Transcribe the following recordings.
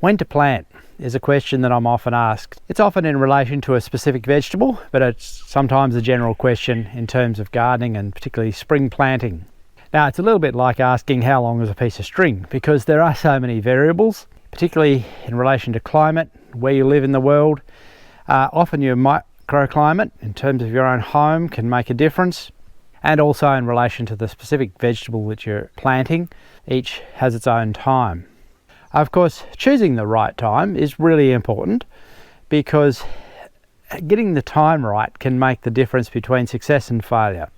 When to plant is a question that I'm often asked. It's often in relation to a specific vegetable, but it's sometimes a general question in terms of gardening and particularly spring planting. Now, it's a little bit like asking how long is a piece of string, because there are so many variables, particularly in relation to climate, where you live in the world. Often your microclimate in terms of your own home can make a difference, and also in relation to the specific vegetable that you're planting. Each has its own time. Of course, choosing the right time is really important, because getting the time right can make the difference between success and failure.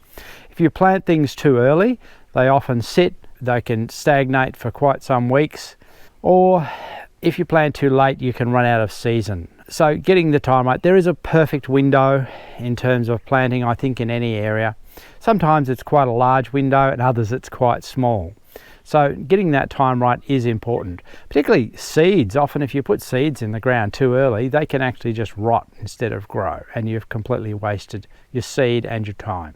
If you plant things too early, they often sit, they can stagnate for quite some weeks, or if you plant too late, you can run out of season. So getting the time right, there is a perfect window in terms of planting, I think, in any area. Sometimes it's quite a large window, and others it's quite small. So getting that time right is important. Particularly seeds. Often if you put seeds in the ground too early, they can actually just rot instead of grow, and you've completely wasted your seed and your time.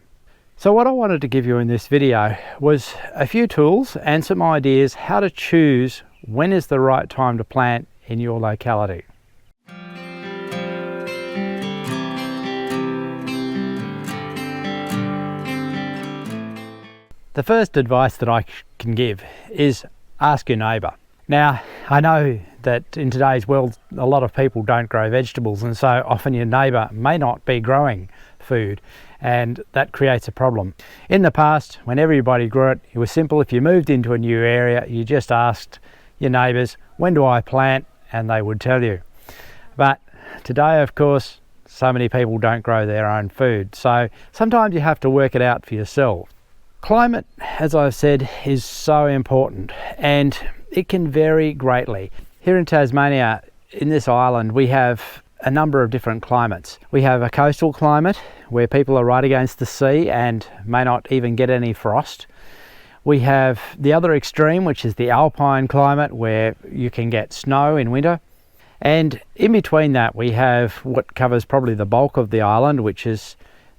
So what I wanted to give you in this video was a few tools and some ideas how to choose when is the right time to plant in your locality. The first advice that I can give is ask your neighbour. Now, I know that in today's world a lot of people don't grow vegetables, and so often your neighbour may not be growing food, and that creates a problem. In the past, when everybody grew it, it was simple. If you moved into a new area, you just asked your neighbours, when do I plant? And they would tell you. But today, of course, so many people don't grow their own food, so sometimes you have to work it out for yourself. Climate, as I've said, is so important, and it can vary greatly. Here in Tasmania, in this island, we have a number of different climates. We have a coastal climate where people are right against the sea and may not even get any frost. We have the other extreme, which is the alpine climate, where you can get snow in winter. And in between that, we have what covers probably the bulk of the island, which is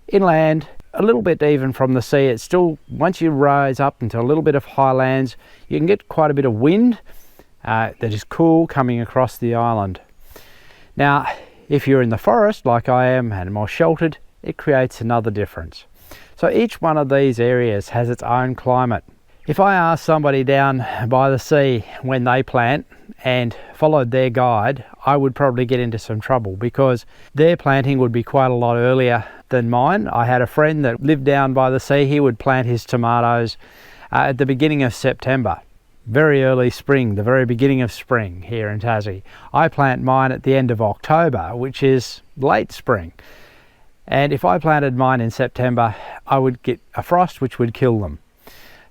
inland, a little bit even from the sea. It's still, once you rise up into a little bit of highlands, you can get quite a bit of wind that is cool coming across the island. Now, if you're in the forest like I am and more sheltered, it creates another difference. So each one of these areas has its own climate. If I asked somebody down by the sea when they plant and followed their guide, I would probably get into some trouble, because their planting would be quite a lot earlier than mine. I had a friend that lived down by the sea. He would plant his tomatoes at the beginning of September, very early spring, the very beginning of spring here in Tassie. I plant mine at the end of October, which is late spring. And if I planted mine in September, I would get a frost which would kill them.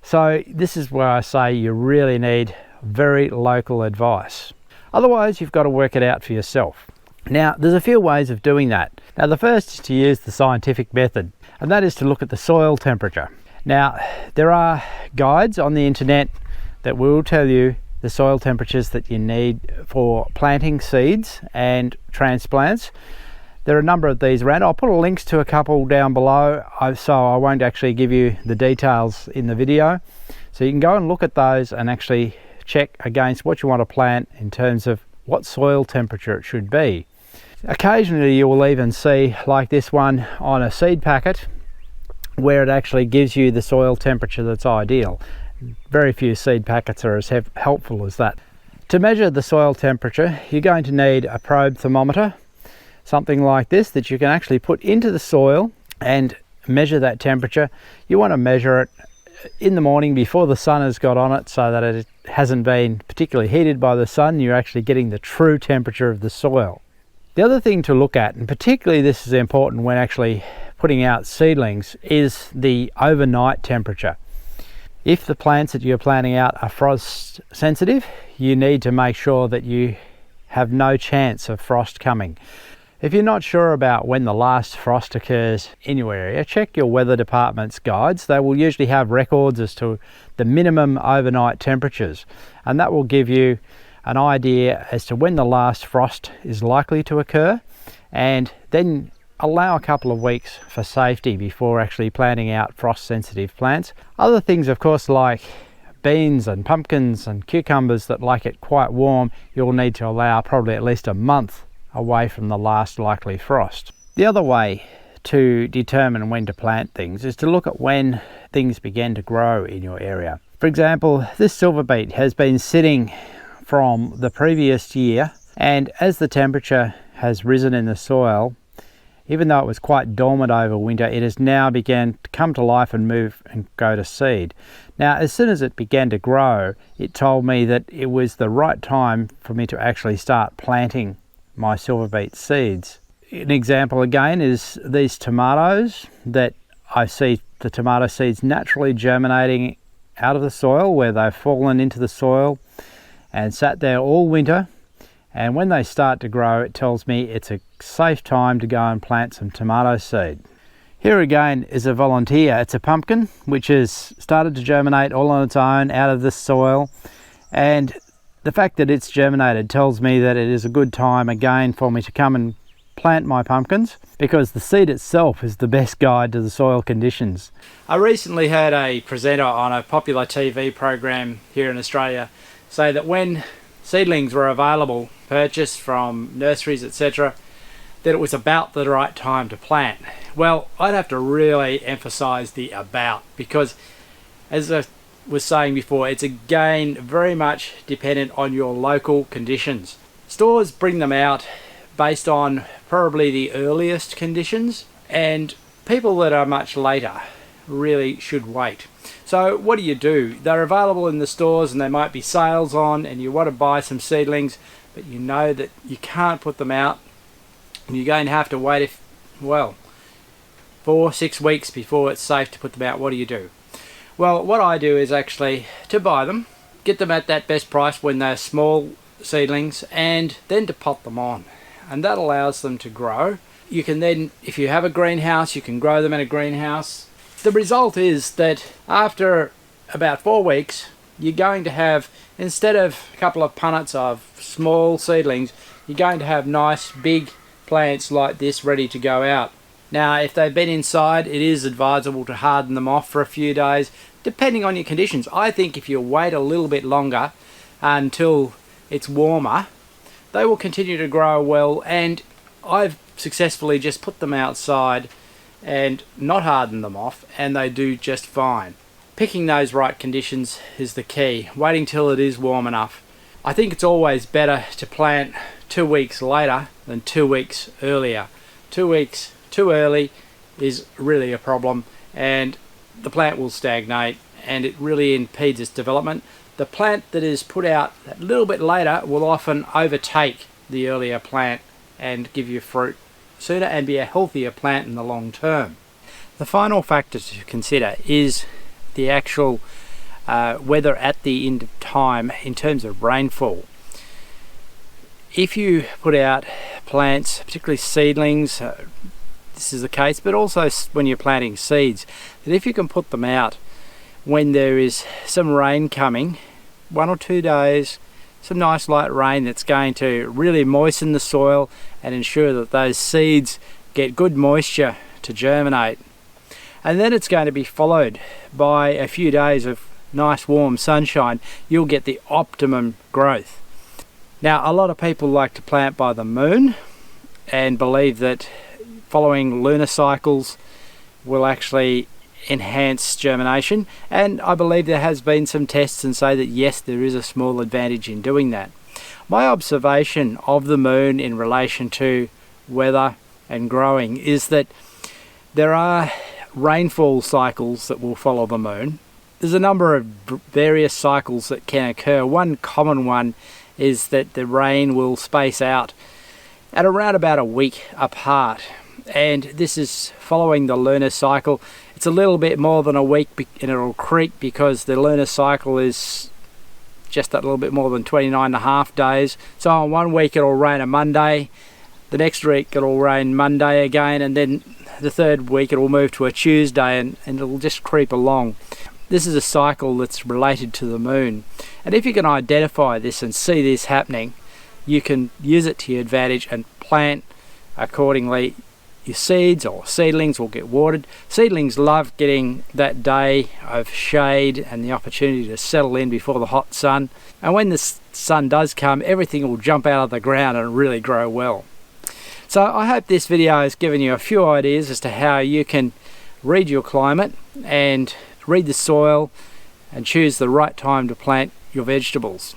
So this is where I say you really need very local advice. Otherwise, you've got to work it out for yourself. Now, there's a few ways of doing that. Now, the first is to use the scientific method, and that is to look at the soil temperature. Now, there are guides on the internet that will tell you the soil temperatures that you need for planting seeds and transplants. There are a number of these around. I'll put links to a couple down below, so I won't actually give you the details in the video. So you can go and look at those and actually check against what you want to plant in terms of what soil temperature it should be. Occasionally you will even see, like this one on a seed packet, where it actually gives you the soil temperature that's ideal. Very few seed packets are as helpful as that. To measure the soil temperature, you're going to need a probe thermometer, something like this, that you can actually put into the soil and measure that temperature. You want to measure it in the morning before the sun has got on it, so that it hasn't been particularly heated by the sun. You're actually getting the true temperature of the soil. The other thing to look at, and particularly this is important when actually putting out seedlings, is the overnight temperature. If the plants that you're planting out are frost sensitive, you need to make sure that you have no chance of frost coming. If you're not sure about when the last frost occurs in your area, check your weather department's guides. They will usually have records as to the minimum overnight temperatures, and that will give you an idea as to when the last frost is likely to occur, and then allow a couple of weeks for safety before actually planting out frost sensitive plants. Other things, of course, like beans and pumpkins and cucumbers that like it quite warm, you'll need to allow probably at least a month away from the last likely frost. The other way to determine when to plant things is to look at when things begin to grow in your area. For example, this silver beet has been sitting from the previous year, and as the temperature has risen in the soil, even though it was quite dormant over winter, it has now begun to come to life and move and go to seed. Now, as soon as it began to grow, it told me that it was the right time for me to actually start planting my silver beet seeds. An example again is these tomatoes, that I see the tomato seeds naturally germinating out of the soil where they've fallen into the soil and sat there all winter. And when they start to grow, it tells me it's a safe time to go and plant some tomato seed. Here again is a volunteer. It's a pumpkin which has started to germinate all on its own out of the soil, and the fact that it's germinated tells me that it is a good time again for me to come and plant my pumpkins, because the seed itself is the best guide to the soil conditions. I recently heard a presenter on a popular TV program here in Australia say that when seedlings were available, purchased from nurseries, etc., that it was about the right time to plant. Well, I'd have to really emphasize the about, because as I was saying before, it's again very much dependent on your local conditions. Stores bring them out based on probably the earliest conditions, and people that are much later really should wait. So what do? They're available in the stores and there might be sales on, and you want to buy some seedlings, but you know that you can't put them out and you're going to have to wait 4-6 weeks before it's safe to put them out. What do? Well, what I do is actually to buy them, get them at that best price when they're small seedlings, and then to pot them on, and that allows them to grow. You can then, if you have a greenhouse, you can grow them in a greenhouse. The result is that after about 4 weeks, you're going to have, instead of a couple of punnets of small seedlings, you're going to have nice big plants like this ready to go out. Now, if they've been inside, it is advisable to harden them off for a few days, depending on your conditions. I think if you wait a little bit longer until it's warmer, they will continue to grow well, and I've successfully just put them outside and not harden them off, and they do just fine. Picking those right conditions is the key, waiting till it is warm enough. I think it's always better to plant 2 weeks later than 2 weeks earlier. 2 weeks too early is really a problem, and the plant will stagnate and it really impedes its development. The plant that is put out a little bit later will often overtake the earlier plant and give you fruit sooner and be a healthier plant in the long term. The final factor to consider is the actual weather at the end of time in terms of rainfall. If you put out plants, particularly seedlings, this is the case, but also when you're planting seeds, that if you can put them out when there is some rain coming, 1 or 2 days, some nice light rain that's going to really moisten the soil and ensure that those seeds get good moisture to germinate. And then it's going to be followed by a few days of nice warm sunshine. You'll get the optimum growth. Now, a lot of people like to plant by the moon and believe that following lunar cycles will actually enhance germination, and I believe there has been some tests and say that yes, there is a small advantage in doing that. My observation of the moon in relation to weather and growing is that there are rainfall cycles that will follow the moon. There's a number of various cycles that can occur. One common one is that the rain will space out at around about a week apart, and this is following the lunar cycle. It's a little bit more than a week, and it'll creep because the lunar cycle is just a little bit more than 29.5 days. So on 1 week it'll rain a Monday, the next week it'll rain Monday again, and then the third week it'll move to a Tuesday, and it'll just creep along. This is a cycle that's related to the moon, and if you can identify this and see this happening, you can use it to your advantage and plant accordingly your seeds or seedlings will get watered. Seedlings love getting that day of shade and the opportunity to settle in before the hot sun. And when the sun does come, everything will jump out of the ground and really grow well. So I hope this video has given you a few ideas as to how you can read your climate and read the soil and choose the right time to plant your vegetables.